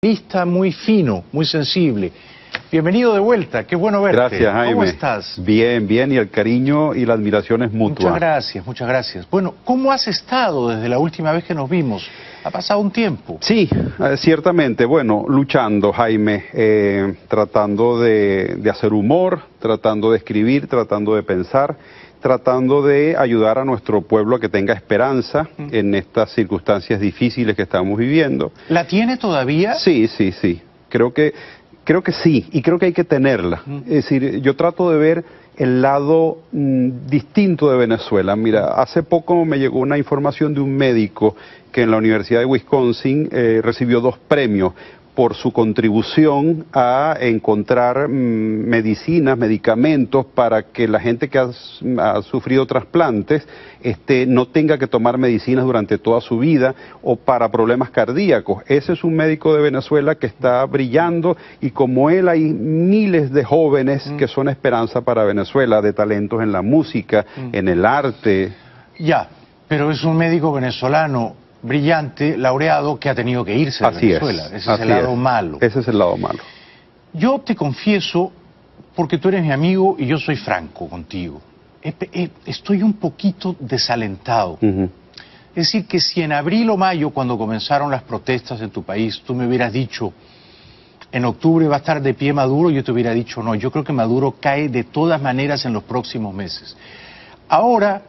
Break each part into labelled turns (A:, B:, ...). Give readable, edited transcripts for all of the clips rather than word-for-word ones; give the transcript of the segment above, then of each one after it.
A: Lista muy fino, muy sensible. Bienvenido de vuelta, qué bueno verte.
B: Gracias, Jaime.
A: ¿Cómo estás?
B: Bien, bien, y el cariño y la admiración es mutua.
A: Muchas gracias, muchas gracias. Bueno, ¿cómo has estado desde la última vez que nos vimos? Ha pasado un tiempo.
B: Sí, ciertamente, bueno, luchando, Jaime, tratando de hacer humor, tratando de escribir, tratando de pensar, tratando de ayudar a nuestro pueblo a que tenga esperanza en estas circunstancias difíciles que estamos viviendo.
A: ¿La tiene todavía?
B: Sí, sí, sí. Creo que sí, y creo que hay que tenerla. Es decir, yo trato de ver el lado distinto de Venezuela. Mira, hace poco me llegó una información de un médico que en la Universidad de Wisconsin recibió 2 premios por su contribución a encontrar medicinas, medicamentos para que la gente que ha sufrido trasplantes no tenga que tomar medicinas durante toda su vida o para problemas cardíacos. Ese es un médico de Venezuela que está brillando y como él hay miles de jóvenes que son esperanza para Venezuela, de talentos en la música, en el arte.
A: Ya, pero es un médico venezolano brillante, laureado, que ha tenido que irse de Venezuela. Ese es el lado malo.
B: Ese es el lado malo.
A: Yo te confieso, porque tú eres mi amigo y yo soy franco contigo, estoy un poquito desalentado. Es decir, que si en abril o mayo, cuando comenzaron las protestas en tu país, tú me hubieras dicho, en octubre va a estar de pie Maduro, yo te hubiera dicho, no, yo creo que Maduro cae de todas maneras en los próximos meses. Ahora,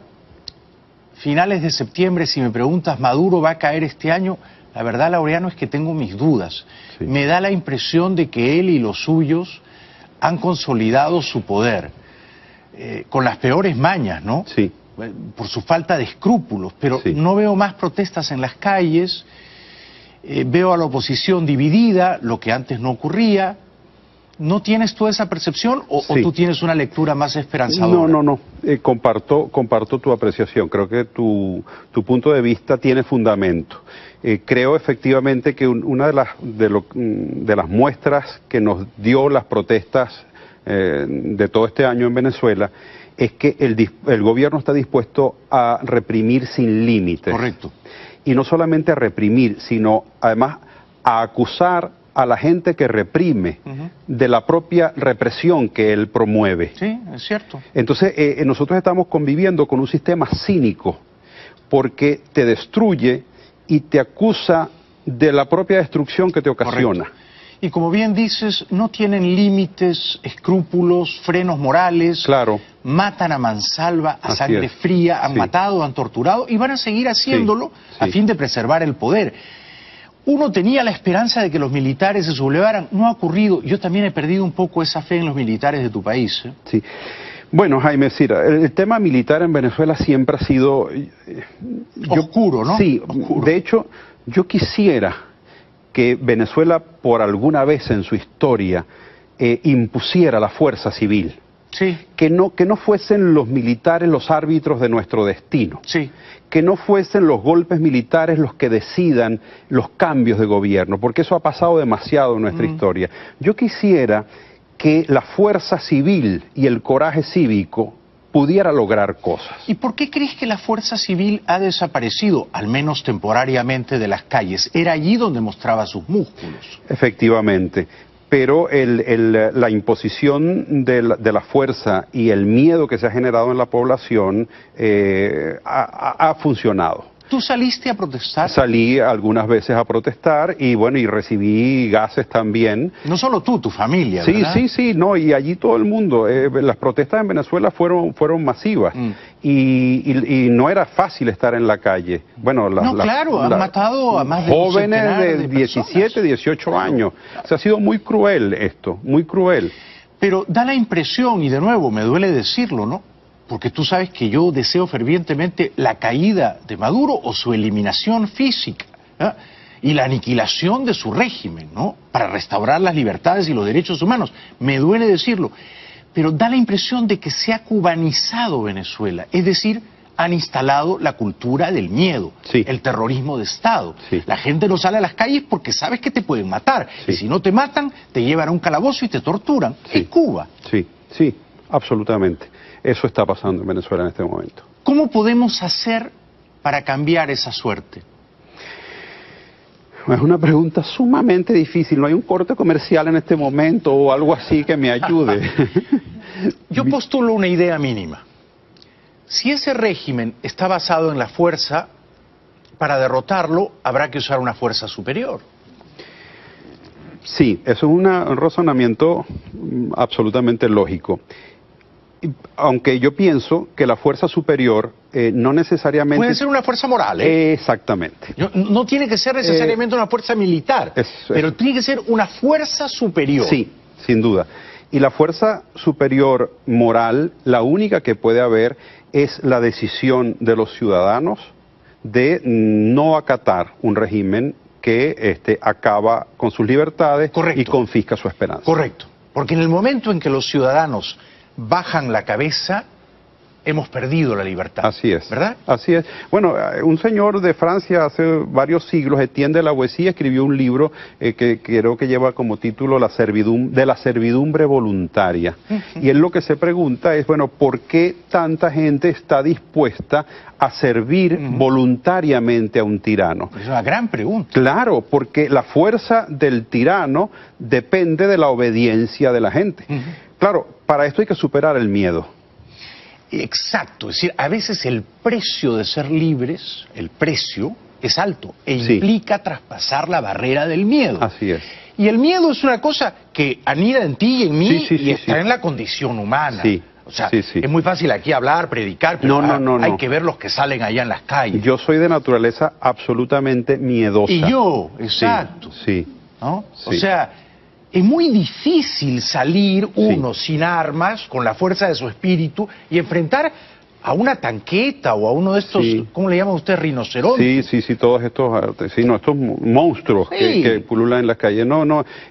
A: finales de septiembre, si me preguntas, ¿Maduro va a caer este año? La verdad, Laureano, es que tengo mis dudas. Sí. Me da la impresión de que él y los suyos han consolidado su poder, con las peores mañas, ¿no?
B: Sí.
A: Por su falta de escrúpulos, pero sí. No veo más protestas en las calles, veo a la oposición dividida, lo que antes no ocurría. ¿No tienes tú esa percepción o tú tienes una lectura más esperanzadora?
B: No. Comparto tu apreciación. Creo que tu punto de vista tiene fundamento. Creo efectivamente que una de las muestras que nos dio las protestas de todo este año en Venezuela es que el gobierno está dispuesto a reprimir sin límites.
A: Correcto.
B: Y no solamente a reprimir, sino además a acusar a la gente que reprime de la propia represión que él promueve.
A: Sí, es cierto.
B: Entonces, nosotros estamos conviviendo con un sistema cínico porque te destruye y te acusa de la propia destrucción que te ocasiona.
A: Correcto. Y como bien dices, no tienen límites, escrúpulos, frenos morales.
B: Claro.
A: Matan a mansalva, a sangre fría, han matado, han torturado y van a seguir haciéndolo a fin de preservar el poder. Uno tenía la esperanza de que los militares se sublevaran, no ha ocurrido. Yo también he perdido un poco esa fe en los militares de tu país.
B: Sí. Bueno, Jaime, el tema militar en Venezuela siempre ha sido
A: oscuro, ¿no?
B: Sí,
A: oscuro.
B: De hecho, yo quisiera que Venezuela por alguna vez en su historia impusiera la fuerza civil.
A: Sí.
B: Que no fuesen los militares los árbitros de nuestro destino.
A: Sí.
B: Que no fuesen los golpes militares los que decidan los cambios de gobierno, porque eso ha pasado demasiado en nuestra historia. Yo quisiera que la fuerza civil y el coraje cívico pudiera lograr cosas.
A: ¿Y por qué crees que la fuerza civil ha desaparecido, al menos temporariamente, de las calles? Era allí donde mostraba sus músculos.
B: Efectivamente. Pero la imposición de la fuerza y el miedo que se ha generado en la población ha funcionado.
A: ¿Tú saliste a protestar?
B: Salí algunas veces a protestar y bueno, y recibí gases también.
A: No solo tú, tu familia, ¿verdad?
B: Sí, no, y allí todo el mundo. Las protestas en Venezuela fueron masivas y no era fácil estar en la calle. Bueno,
A: han matado a más de
B: jóvenes de 17, 18 años. O sea, ha sido muy cruel esto, muy cruel.
A: Pero da la impresión, y de nuevo me duele decirlo, ¿no? Porque tú sabes que yo deseo fervientemente la caída de Maduro o su eliminación física, ¿eh? Y la aniquilación de su régimen, ¿no? Para restaurar las libertades y los derechos humanos. Me duele decirlo, pero da la impresión de que se ha cubanizado Venezuela, es decir, han instalado la cultura del miedo, el terrorismo de Estado. La gente no sale a las calles porque sabes que te pueden matar, y si no te matan, te llevan a un calabozo y te torturan. Es Cuba.
B: Sí, absolutamente. Eso está pasando en Venezuela en este momento.
A: ¿Cómo podemos hacer para cambiar esa suerte?
B: Es una pregunta sumamente difícil. No hay un corte comercial en este momento o algo así que me ayude.
A: Yo postulo una idea mínima. Si ese régimen está basado en la fuerza, para derrotarlo habrá que usar una fuerza superior.
B: Sí, eso es un razonamiento absolutamente lógico. Aunque yo pienso que la fuerza superior no necesariamente...
A: Puede ser una fuerza moral, ¿eh?
B: Exactamente.
A: No tiene que ser necesariamente una fuerza militar, pero tiene que ser una fuerza superior.
B: Sí, sin duda. Y la fuerza superior moral, la única que puede haber es la decisión de los ciudadanos de no acatar un régimen que acaba con sus libertades.
A: Correcto.
B: Y confisca su esperanza.
A: Correcto. Porque en el momento en que los ciudadanos bajan la cabeza, hemos perdido la libertad.
B: Así es.
A: ¿Verdad?
B: Así es. Bueno, un señor de Francia hace varios siglos, Etienne de la Boétie, escribió un libro que creo que lleva como título la servidumbre voluntaria. Y él lo que se pregunta es, bueno, ¿por qué tanta gente está dispuesta a servir voluntariamente a un tirano?
A: Es una gran pregunta.
B: Claro, porque la fuerza del tirano depende de la obediencia de la gente. Claro, para esto hay que superar el miedo.
A: Exacto, es decir, a veces el precio de ser libres, el precio, es alto e implica traspasar la barrera del miedo.
B: Así es.
A: Y el miedo es una cosa que anida en ti y en mí y está en la condición humana. O sea, es muy fácil aquí hablar, predicar, pero hay que ver los que salen allá en las calles.
B: Yo soy de naturaleza absolutamente miedosa.
A: Y yo, exacto. ¿No? O sea, es muy difícil salir uno sin armas, con la fuerza de su espíritu, y enfrentar a una tanqueta o a uno de estos, ¿cómo le llaman ustedes? Rinocerontes.
B: Sí, todos estos, estos monstruos que pululan en las calles.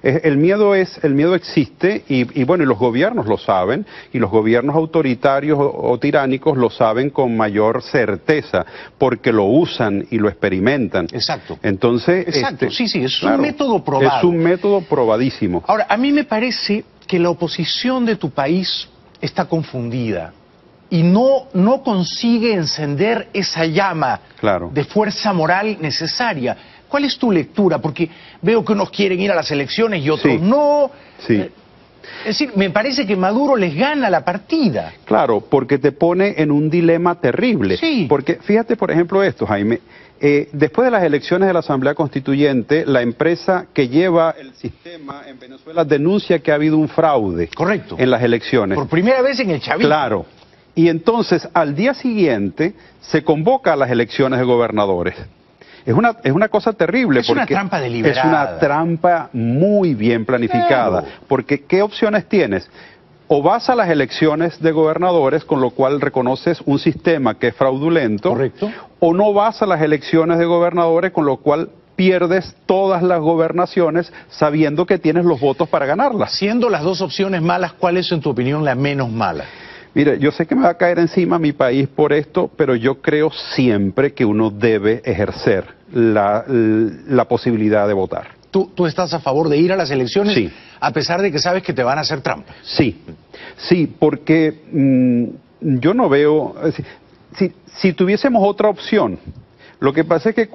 B: El miedo existe y bueno, y los gobiernos lo saben, y los gobiernos autoritarios o tiránicos lo saben con mayor certeza, porque lo usan y lo experimentan.
A: Exacto.
B: Entonces,
A: es un método probado.
B: Es un método probadísimo.
A: Ahora, a mí me parece que la oposición de tu país está confundida y no consigue encender esa llama de fuerza moral necesaria. ¿Cuál es tu lectura? Porque veo que unos quieren ir a las elecciones y otros no. Es decir, me parece que Maduro les gana la partida.
B: Claro, porque te pone en un dilema terrible. Porque fíjate, por ejemplo, esto, Jaime. Después de las elecciones de la Asamblea Constituyente, la empresa que lleva el sistema en Venezuela denuncia que ha habido un fraude en las elecciones.
A: Por primera vez en el chavismo.
B: Claro. Y entonces, al día siguiente, se convoca a las elecciones de gobernadores. Es una cosa terrible.
A: Es una trampa deliberada.
B: Es una trampa muy bien planificada. Porque, ¿qué opciones tienes? O vas a las elecciones de gobernadores, con lo cual reconoces un sistema que es fraudulento. O no vas a las elecciones de gobernadores, con lo cual pierdes todas las gobernaciones sabiendo que tienes los votos para ganarlas.
A: Siendo las dos opciones malas, ¿cuál es, en tu opinión, la menos mala?
B: Mire, yo sé que me va a caer encima mi país por esto, pero yo creo siempre que uno debe ejercer la posibilidad de votar.
A: ¿Tú estás a favor de ir a las elecciones?
B: Sí.
A: A pesar de que sabes que te van a hacer trampa.
B: Sí, porque yo no veo... Si tuviésemos otra opción... Lo que pasa es que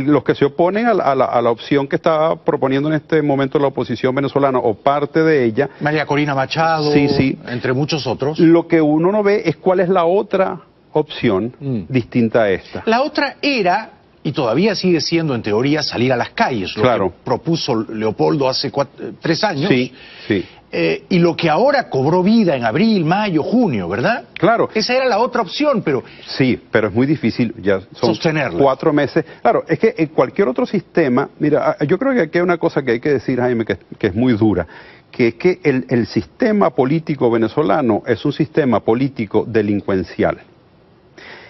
B: los que se oponen a la opción que está proponiendo en este momento la oposición venezolana, o parte de ella...
A: María Corina Machado, entre muchos otros.
B: Lo que uno no ve es cuál es la otra opción distinta a esta.
A: La otra era, y todavía sigue siendo en teoría, salir a las calles, lo que propuso Leopoldo hace 3 años. Y lo que ahora cobró vida en abril, mayo, junio, ¿verdad?
B: Claro.
A: Esa era la otra opción, pero...
B: Sí, pero es muy difícil, ya son
A: sostenerla.
B: 4 meses. Claro, es que en cualquier otro sistema, mira, yo creo que aquí hay una cosa que hay que decir, Jaime, que es muy dura, que es que el sistema político venezolano es un sistema político delincuencial.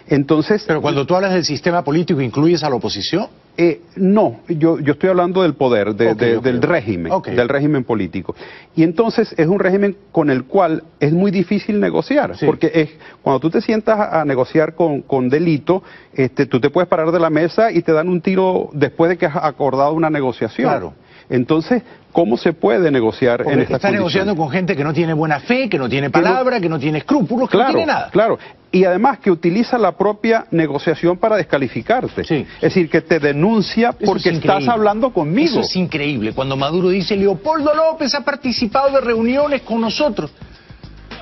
B: Entonces...
A: Pero cuando tú hablas del sistema político, ¿incluyes a la oposición?
B: No, yo estoy hablando del poder, del régimen político. Y entonces es un régimen con el cual es muy difícil negociar, porque cuando tú te sientas a negociar con delito, tú te puedes parar de la mesa y te dan un tiro después de que has acordado una negociación. Entonces, ¿cómo se puede negociar en estas
A: Está negociando con gente que no tiene buena fe, que no tiene palabra, que no tiene escrúpulos, que no tiene nada.
B: Claro, y además que utiliza la propia negociación para descalificarte.
A: Sí.
B: Es decir, que te denuncia porque estás hablando conmigo.
A: Eso es increíble. Cuando Maduro dice, Leopoldo López ha participado de reuniones con nosotros.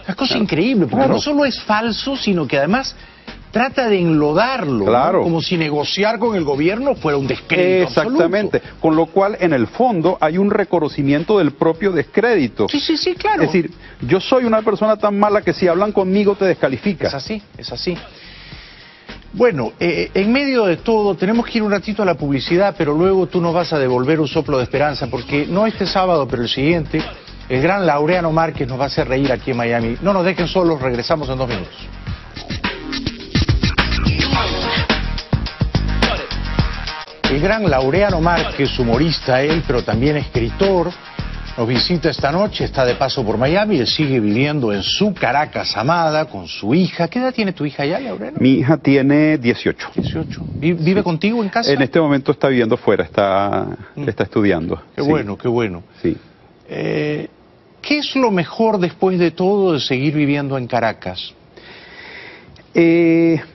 A: Es cosa increíble, porque no solo es falso, sino que además trata de enlodarlo, ¿no? Como si negociar con el gobierno fuera un descrédito
B: Exactamente,
A: absoluto.
B: Con lo cual en el fondo hay un reconocimiento del propio descrédito.
A: Sí, claro.
B: Es decir, yo soy una persona tan mala que si hablan conmigo te descalifica.
A: Es así. Bueno, en medio de todo tenemos que ir un ratito a la publicidad, pero luego tú nos vas a devolver un soplo de esperanza, porque no este sábado, pero el siguiente, el gran Laureano Márquez nos va a hacer reír aquí en Miami. No nos dejen solos, regresamos en 2 minutos. El gran Laureano Márquez, humorista él, pero también escritor, nos visita esta noche, está de paso por Miami, él sigue viviendo en su Caracas amada con su hija. ¿Qué edad tiene tu hija ya, Laureano?
B: Mi hija tiene 18.
A: 18. ¿Vive contigo en casa?
B: En este momento está viviendo fuera, está estudiando.
A: Qué bueno, qué bueno.
B: Sí.
A: ¿Qué es lo mejor después de todo de seguir viviendo en Caracas?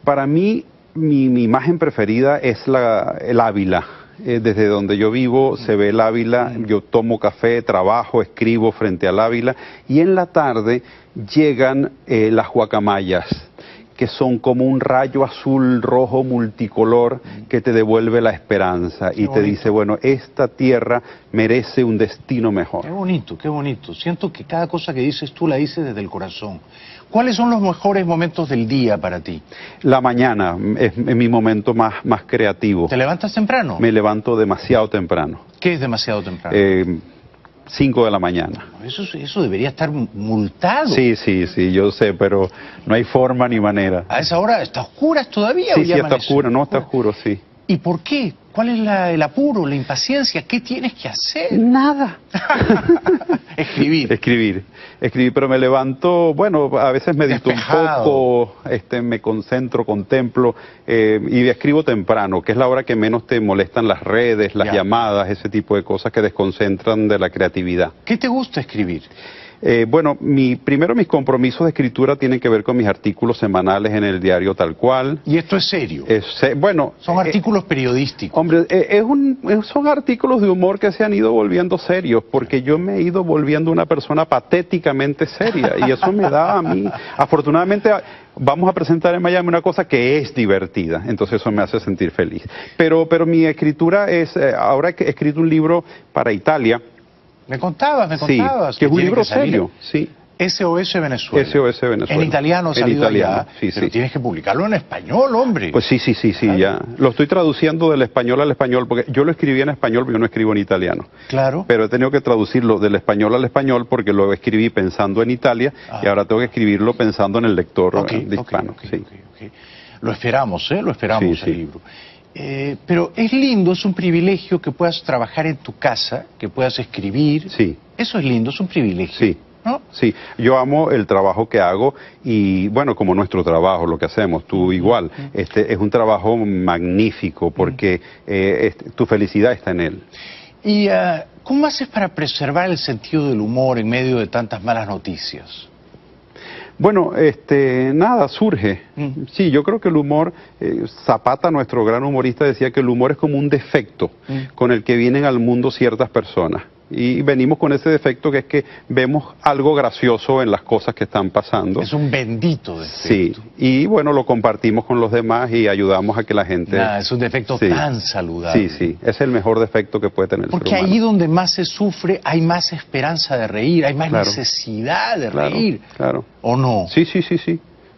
B: Para mí, mi imagen preferida es el Ávila. Desde donde yo vivo se ve el Ávila, yo tomo café, trabajo, escribo frente al Ávila y en la tarde llegan las guacamayas, que son como un rayo azul rojo multicolor que te devuelve la esperanza y te dice, bueno, esta tierra merece un destino mejor.
A: Qué bonito, qué bonito. Siento que cada cosa que dices tú la dices desde el corazón. ¿Cuáles son los mejores momentos del día para ti?
B: La mañana es mi momento más creativo.
A: ¿Te levantas temprano?
B: Me levanto demasiado temprano.
A: ¿Qué es demasiado temprano?
B: 5 de la mañana.
A: Eso debería estar multado.
B: Sí, yo sé, pero no hay forma ni manera.
A: ¿A esa hora está oscura todavía?
B: Sí, está oscuro, está oscuro, sí.
A: ¿Y por qué? ¿Cuál es el apuro, la impaciencia? ¿Qué tienes que hacer?
B: Nada.
A: Escribir,
B: pero me levanto, bueno, a veces medito un poco, me concentro, contemplo y escribo temprano, que es la hora que menos te molestan las redes, las llamadas, ese tipo de cosas que desconcentran de la creatividad.
A: ¿Qué te gusta escribir?
B: Bueno, primero mis compromisos de escritura tienen que ver con mis artículos semanales en el diario Tal Cual.
A: ¿Y esto es serio?
B: Bueno,
A: son artículos periodísticos.
B: Hombre, son artículos de humor que se han ido volviendo serios, porque yo me he ido volviendo una persona patéticamente seria, y eso me da a mí, afortunadamente, vamos a presentar en Miami una cosa que es divertida, entonces eso me hace sentir feliz. Pero mi escritura ahora he escrito un libro para Italia.
A: Me contabas.
B: Sí, que es un libro serio, sí.
A: SOS Venezuela.
B: SOS Venezuela.
A: En italiano ha salido allá,
B: sí,
A: pero tienes que publicarlo en español, hombre.
B: Pues sí, ya. Lo estoy traduciendo del español al español, porque yo lo escribí en español, pero yo no escribo en italiano.
A: Claro.
B: Pero he tenido que traducirlo del español al español porque lo escribí pensando en Italia y ahora tengo que escribirlo pensando en el lector hispano.
A: Lo esperamos, el libro. Pero es lindo, es un privilegio que puedas trabajar en tu casa, que puedas escribir.
B: Sí.
A: Eso es lindo, es un privilegio.
B: Sí.
A: ¿No?
B: Sí, yo amo el trabajo que hago y bueno, como nuestro trabajo, lo que hacemos, tú igual, es un trabajo magnífico porque tu felicidad está en él.
A: ¿Y cómo haces para preservar el sentido del humor en medio de tantas malas noticias?
B: Bueno, nada, surge. Sí, yo creo que el humor, Zapata, nuestro gran humorista, decía que el humor es como un defecto con el que vienen al mundo ciertas personas. Y venimos con ese defecto que es que vemos algo gracioso en las cosas que están pasando.
A: Es un bendito defecto.
B: Sí, y bueno, lo compartimos con los demás y ayudamos a que la gente...
A: Es un defecto tan saludable.
B: Sí, es el mejor defecto que puede tener el ser humano.
A: Porque ahí donde más se sufre hay más esperanza de reír, hay más necesidad de reír.
B: Claro.
A: ¿O no?
B: Sí.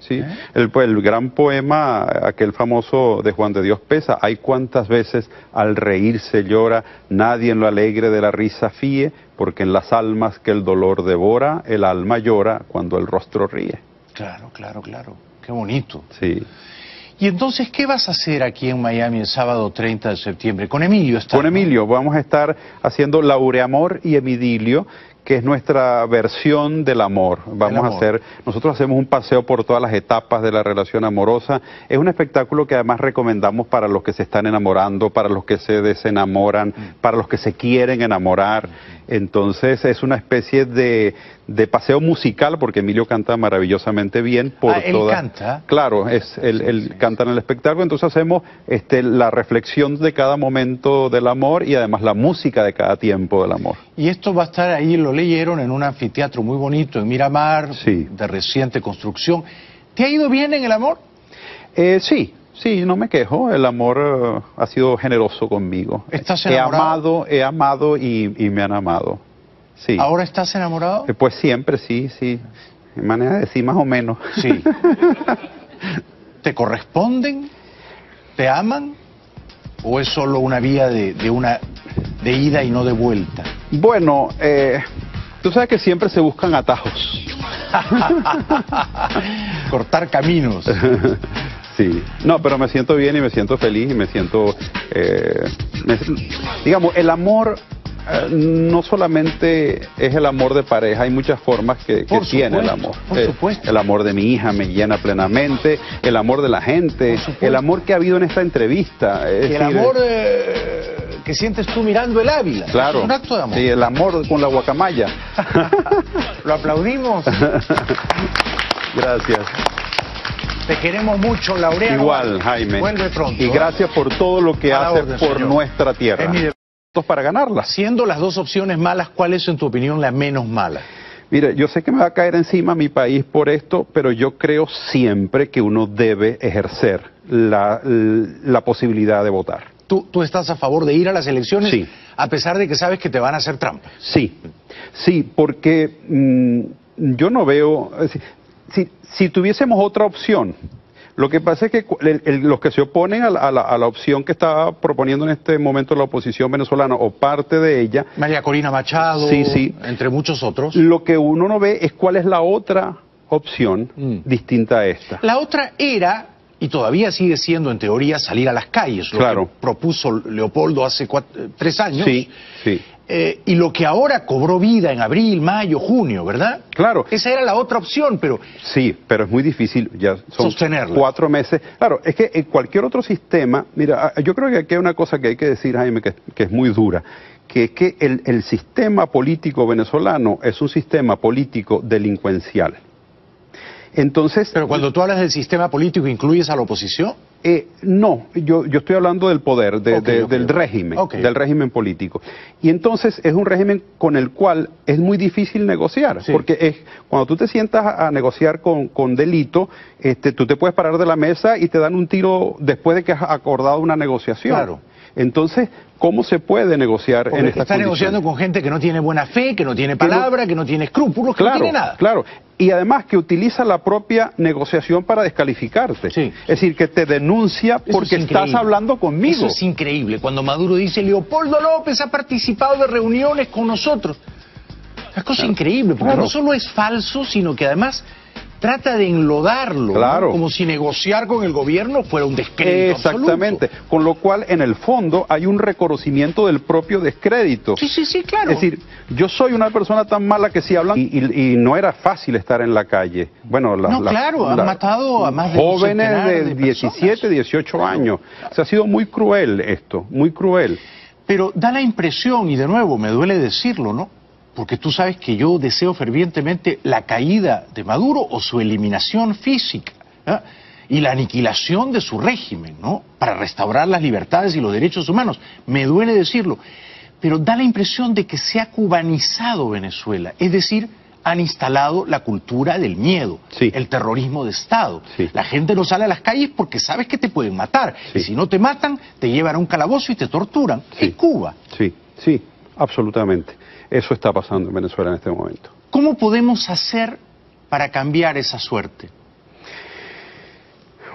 B: Sí. El gran poema, aquel famoso de Juan de Dios Pesa, hay cuantas veces al reír se llora, nadie en lo alegre de la risa fíe, porque en las almas que el dolor devora, el alma llora cuando el rostro ríe.
A: Claro. Qué bonito.
B: Sí.
A: ¿Y entonces qué vas a hacer aquí en Miami el sábado 30 de septiembre? Con Emilio estás.
B: Con Emilio, vamos a estar haciendo Laureamor y Emidilio, que es nuestra versión del amor. Nosotros hacemos un paseo por todas las etapas de la relación amorosa. Es un espectáculo que además recomendamos para los que se están enamorando, para los que se desenamoran, para los que se quieren enamorar. Entonces es una especie de paseo musical, porque Emilio canta maravillosamente bien.
A: ¿Él canta?
B: Claro, él canta en el espectáculo. Entonces hacemos la reflexión de cada momento del amor y además la música de cada tiempo del amor.
A: Y esto va a estar ahí, lo leyeron, en un anfiteatro muy bonito en Miramar,
B: sí,
A: de reciente construcción. ¿Te ha ido bien en el amor?
B: Sí. Sí, no me quejo, el amor ha sido generoso conmigo.
A: ¿Estás enamorado?
B: He amado y me han amado. Sí.
A: ¿Ahora estás enamorado?
B: Pues siempre, sí. De manera de decir más o menos.
A: Sí. ¿Te corresponden? ¿Te aman? ¿O es solo una vía de ida y no de vuelta?
B: Bueno, tú sabes que siempre se buscan atajos.
A: Cortar caminos.
B: Sí, no, pero me siento bien y me siento feliz y me siento, digamos, el amor no solamente es el amor de pareja, hay muchas formas que tiene el amor.
A: Por supuesto.
B: El amor de mi hija me llena plenamente, el amor de la gente, el amor que ha habido en esta entrevista.
A: El amor que sientes tú mirando el Ávila.
B: Claro.
A: Es un acto de amor.
B: Sí, el amor con la guacamaya.
A: Lo aplaudimos.
B: Gracias.
A: Te queremos mucho, Laureano.
B: Igual, Jaime.
A: Vuelve pronto.
B: Y gracias por todo lo que haces por
A: señor.
B: nuestra tierra.
A: Es mi deber.
B: Para ganarla.
A: Siendo las dos opciones malas, ¿cuál es en tu opinión la menos mala?
B: Mire, yo sé que me va a caer encima mi país por esto, pero yo creo siempre que uno debe ejercer la posibilidad de votar.
A: ¿Tú estás a favor de ir a las elecciones?
B: Sí.
A: A pesar de que sabes que te van a hacer trampa.
B: Sí, porque yo no veo... Si tuviésemos otra opción, lo que pasa es que los que se oponen a la opción que está proponiendo en este momento la oposición venezolana, o parte de ella...
A: María Corina Machado,
B: sí,
A: entre muchos otros.
B: Lo que uno no ve es cuál es la otra opción distinta a esta.
A: La otra era, y todavía sigue siendo en teoría, salir a las calles, lo que propuso Leopoldo hace 3 años.
B: Sí.
A: Y lo que ahora cobró vida en abril, mayo, junio, ¿verdad?
B: Claro.
A: Esa era la otra opción, pero...
B: Sí, pero es muy difícil, ya son
A: sostenerla.
B: 4 meses. Claro, es que en cualquier otro sistema, mira, yo creo que aquí hay una cosa que hay que decir, Jaime, que es muy dura, que es que el sistema político venezolano es un sistema político delincuencial. Entonces...
A: Pero cuando tú hablas del sistema político, ¿incluyes a la oposición?
B: No, yo estoy hablando del poder, del régimen, del régimen político. Y entonces es un régimen con el cual es muy difícil negociar, porque cuando tú te sientas a negociar con delito, tú te puedes parar de la mesa y te dan un tiro después de que has acordado una negociación.
A: Claro.
B: Entonces, ¿cómo se puede negociar en estas condiciones?
A: Estás negociando con gente que no tiene buena fe, que no tiene palabra, que no tiene escrúpulos, que no tiene nada.
B: Claro, y además que utiliza la propia negociación para descalificarte.
A: Sí.
B: Es decir, que te denuncia porque estás hablando conmigo.
A: Eso es increíble. Cuando Maduro dice, Leopoldo López ha participado de reuniones con nosotros. Es cosa increíble, porque no solo es falso, sino que además... trata de enlodarlo, ¿no? Como si negociar con el gobierno fuera un descrédito
B: Exactamente,
A: absoluto.
B: Con lo cual en el fondo hay un reconocimiento del propio descrédito.
A: Sí, claro.
B: Es decir, yo soy una persona tan mala que si hablan y no era fácil estar en la calle. Bueno,
A: han matado a más de
B: jóvenes de 17, 18 años. O sea, ha sido muy cruel esto, muy cruel.
A: Pero da la impresión, y de nuevo me duele decirlo, ¿no? Porque tú sabes que yo deseo fervientemente la caída de Maduro o su eliminación física, ¿eh? Y la aniquilación de su régimen, ¿no? Para restaurar las libertades y los derechos humanos. Me duele decirlo, pero da la impresión de que se ha cubanizado Venezuela, es decir, han instalado la cultura del miedo, el terrorismo de Estado. La gente no sale a las calles porque sabes que te pueden matar, y si no te matan, te llevan a un calabozo y te torturan. Es Cuba.
B: Sí, absolutamente. Eso está pasando en Venezuela en este momento.
A: ¿Cómo podemos hacer para cambiar esa suerte?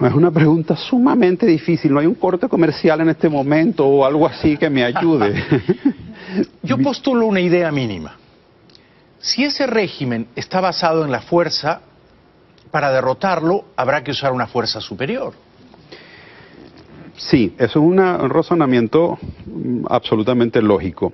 B: Es una pregunta sumamente difícil. No hay un corte comercial en este momento o algo así que me ayude.
A: Yo postulo una idea mínima. Si ese régimen está basado en la fuerza, para derrotarlo habrá que usar una fuerza superior.
B: Sí, eso es un razonamiento absolutamente lógico.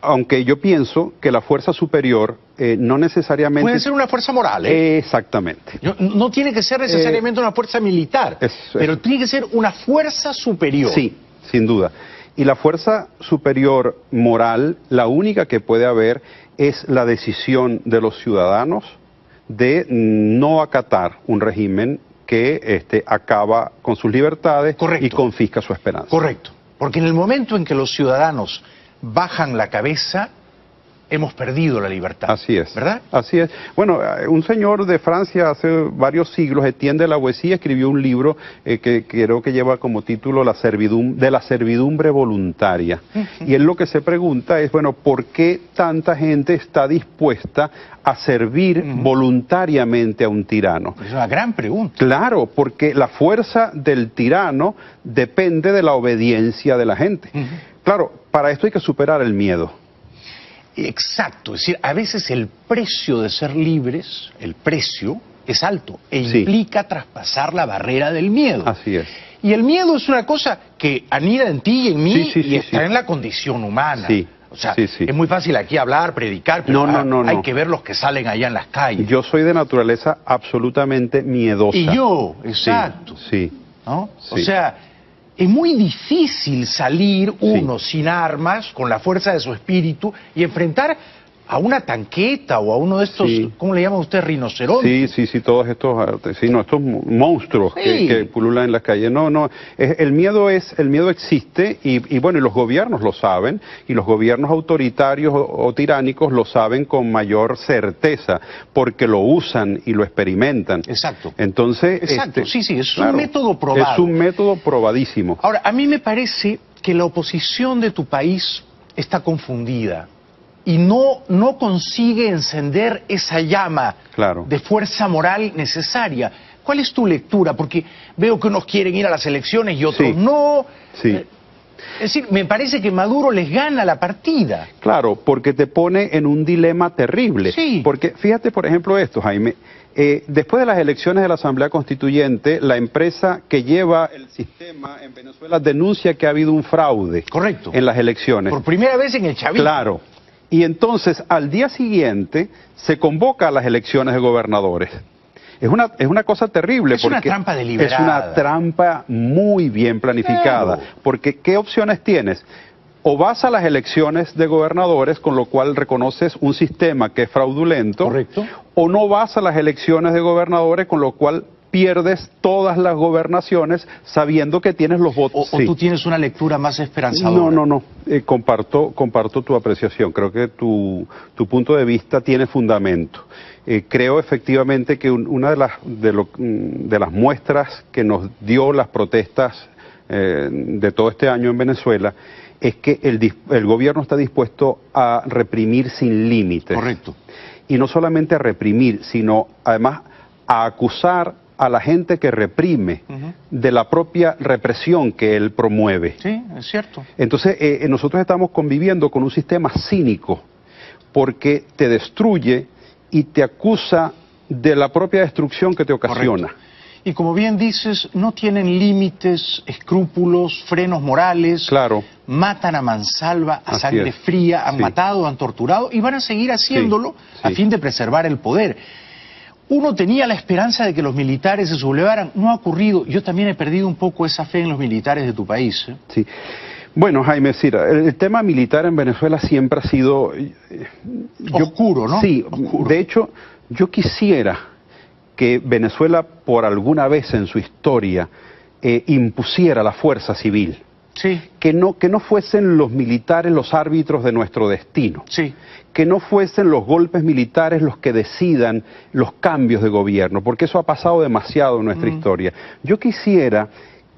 B: Aunque yo pienso que la fuerza superior no necesariamente...
A: Puede ser una fuerza moral,
B: Exactamente.
A: No tiene que ser necesariamente una fuerza militar, pero tiene que ser una fuerza superior.
B: Sí, sin duda. Y la fuerza superior moral, la única que puede haber es la decisión de los ciudadanos de no acatar un régimen que acaba con sus libertades.
A: Correcto.
B: Y confisca su esperanza.
A: Correcto. Porque en el momento en que los ciudadanos bajan la cabeza, hemos perdido la libertad.
B: Así es.
A: ¿Verdad?
B: Así es. Bueno, un señor de Francia hace varios siglos, Etienne de la Boétie, escribió un libro que creo que lleva como título la servidumbre voluntaria. Y él lo que se pregunta es, bueno, ¿por qué tanta gente está dispuesta a servir voluntariamente a un tirano?
A: Es una gran pregunta.
B: Claro, porque la fuerza del tirano depende de la obediencia de la gente. Claro, para esto hay que superar el miedo.
A: Exacto, es decir, a veces el precio de ser libres, el precio es alto e implica traspasar la barrera del miedo.
B: Así es.
A: Y el miedo es una cosa que anida en ti y en mí y está en la condición humana.
B: Sí.
A: O sea, es muy fácil aquí hablar, predicar, pero hay que ver los que salen allá en las calles.
B: Yo soy de naturaleza absolutamente miedosa.
A: Y yo, exacto.
B: Sí.
A: ¿No?
B: Sí.
A: O sea, es muy difícil salir uno sin armas, con la fuerza de su espíritu, y enfrentar a una tanqueta o a uno de estos, ¿cómo le llaman ustedes? Rinocerontes.
B: Sí, todos estos, estos monstruos que pululan en las calles. El miedo existe y bueno, y los gobiernos lo saben, y los gobiernos autoritarios o tiránicos lo saben con mayor certeza, porque lo usan y lo experimentan.
A: Exacto.
B: Entonces,
A: es un método probado.
B: Es un método probadísimo.
A: Ahora, a mí me parece que la oposición de tu país está confundida y no consigue encender esa llama de fuerza moral necesaria. ¿Cuál es tu lectura? Porque veo que unos quieren ir a las elecciones y otros no. Es decir, me parece que Maduro les gana la partida.
B: Claro, porque te pone en un dilema terrible.
A: Sí.
B: Porque fíjate, por ejemplo, esto, Jaime. Después de las elecciones de la Asamblea Constituyente, la empresa que lleva el sistema en Venezuela denuncia que ha habido un fraude.
A: Correcto.
B: En las elecciones.
A: Por primera vez en el chavismo.
B: Claro. Y entonces, al día siguiente, se convoca a las elecciones de gobernadores. Es una cosa terrible.
A: Es una trampa deliberada.
B: Es una trampa muy bien planificada.
A: Claro.
B: Porque, ¿qué opciones tienes? O vas a las elecciones de gobernadores, con lo cual reconoces un sistema que es fraudulento.
A: Correcto.
B: O no vas a las elecciones de gobernadores, con lo cual pierdes todas las gobernaciones sabiendo que tienes los votos.
A: O tú tienes una lectura más esperanzadora.
B: No. Comparto tu apreciación. Creo que tu punto de vista tiene fundamento. Creo efectivamente que una de las muestras que nos dio las protestas de todo este año en Venezuela es que el gobierno está dispuesto a reprimir sin límites.
A: Correcto.
B: Y no solamente a reprimir, sino además a acusar a la gente que reprime de la propia represión que él promueve.
A: Sí, es cierto.
B: Entonces, nosotros estamos conviviendo con un sistema cínico porque te destruye y te acusa de la propia destrucción que te ocasiona.
A: Correcto. Y como bien dices, no tienen límites, escrúpulos, frenos morales.
B: Claro.
A: Matan a mansalva, a sangre fría, han matado, han torturado y van a seguir haciéndolo a fin de preservar el poder. Uno tenía la esperanza de que los militares se sublevaran. No ha ocurrido. Yo también he perdido un poco esa fe en los militares de tu país.
B: Sí. Bueno, Jaime, el tema militar en Venezuela siempre ha sido...
A: oscuro, ¿no?
B: Sí,
A: oscuro.
B: De hecho, yo quisiera que Venezuela, por alguna vez en su historia, impusiera la fuerza civil.
A: Sí.
B: Que no fuesen los militares los árbitros de nuestro destino.
A: Sí.
B: Que no fuesen los golpes militares los que decidan los cambios de gobierno, porque eso ha pasado demasiado en nuestra historia. Yo quisiera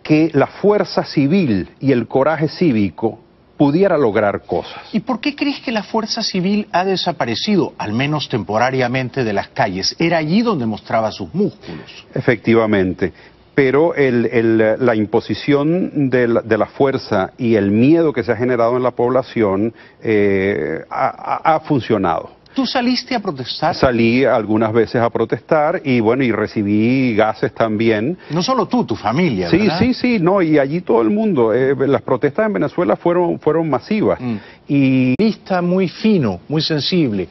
B: que la fuerza civil y el coraje cívico pudiera lograr cosas.
A: ¿Y por qué crees que la fuerza civil ha desaparecido, al menos temporariamente, de las calles? Era allí donde mostraba sus músculos.
B: Efectivamente. Pero la imposición de la fuerza y el miedo que se ha generado en la población ha funcionado.
A: ¿Tú saliste a protestar?
B: Salí algunas veces a protestar y bueno, y recibí gases también.
A: No solo tú, tu familia,
B: Sí,
A: ¿verdad?
B: sí, no, y allí todo el mundo. Las protestas en Venezuela fueron masivas. Y
A: Vista muy fino, muy sensible.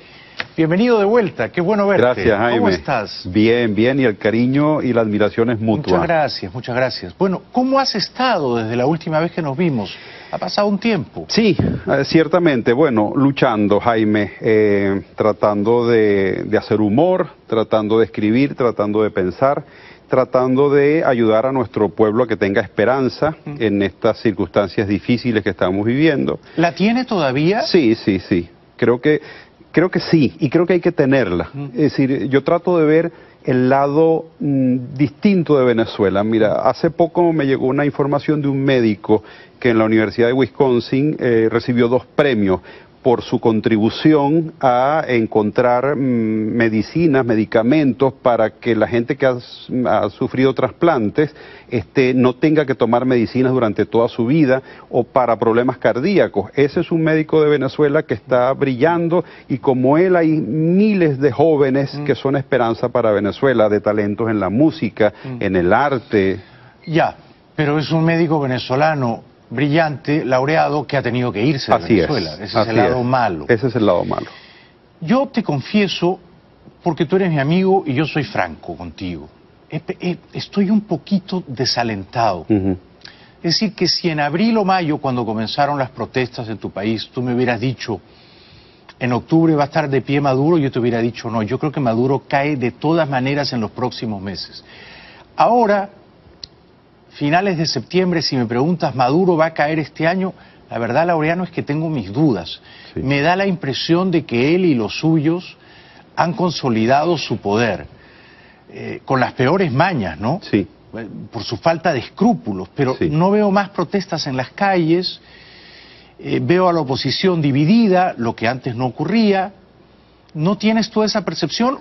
A: Bienvenido de vuelta, qué bueno verte.
B: Gracias, Jaime.
A: ¿Cómo estás?
B: Bien, bien, y el cariño y la admiración es mutua.
A: Muchas gracias, muchas gracias. Bueno, ¿cómo has estado desde la última vez que nos vimos? Ha pasado un tiempo.
B: Sí, ciertamente. Bueno, luchando, Jaime, tratando de hacer humor, tratando de escribir, tratando de pensar, tratando de ayudar a nuestro pueblo a que tenga esperanza en estas circunstancias difíciles que estamos viviendo.
A: ¿La tiene todavía?
B: Sí. Creo que sí, y creo que hay que tenerla. Es decir, yo trato de ver el lado distinto de Venezuela. Mira, hace poco me llegó una información de un médico que en la Universidad de Wisconsin recibió 2 premios por su contribución a encontrar medicinas, medicamentos para que la gente que ha sufrido trasplantes no tenga que tomar medicinas durante toda su vida o para problemas cardíacos. Ese es un médico de Venezuela que está brillando y como él hay miles de jóvenes que son esperanza para Venezuela, de talentos en la música, en el arte.
A: Ya, pero es un médico venezolano brillante, laureado, que ha tenido que irse de Venezuela. Ese es el lado malo.
B: Ese es el lado malo.
A: Yo te confieso, porque tú eres mi amigo y yo soy franco contigo, estoy un poquito desalentado. Es decir, que si en abril o mayo, cuando comenzaron las protestas en tu país, tú me hubieras dicho, en octubre va a estar de pie Maduro, yo te hubiera dicho, no, yo creo que Maduro cae de todas maneras en los próximos meses. Ahora, finales de septiembre, si me preguntas, ¿Maduro va a caer este año? La verdad, Laureano, es que tengo mis dudas. Sí. Me da la impresión de que él y los suyos han consolidado su poder, con las peores mañas, ¿no?
B: Sí.
A: Por su falta de escrúpulos, pero sí. No veo más protestas en las calles, veo a la oposición dividida, lo que antes no ocurría. ¿No tienes tú esa percepción?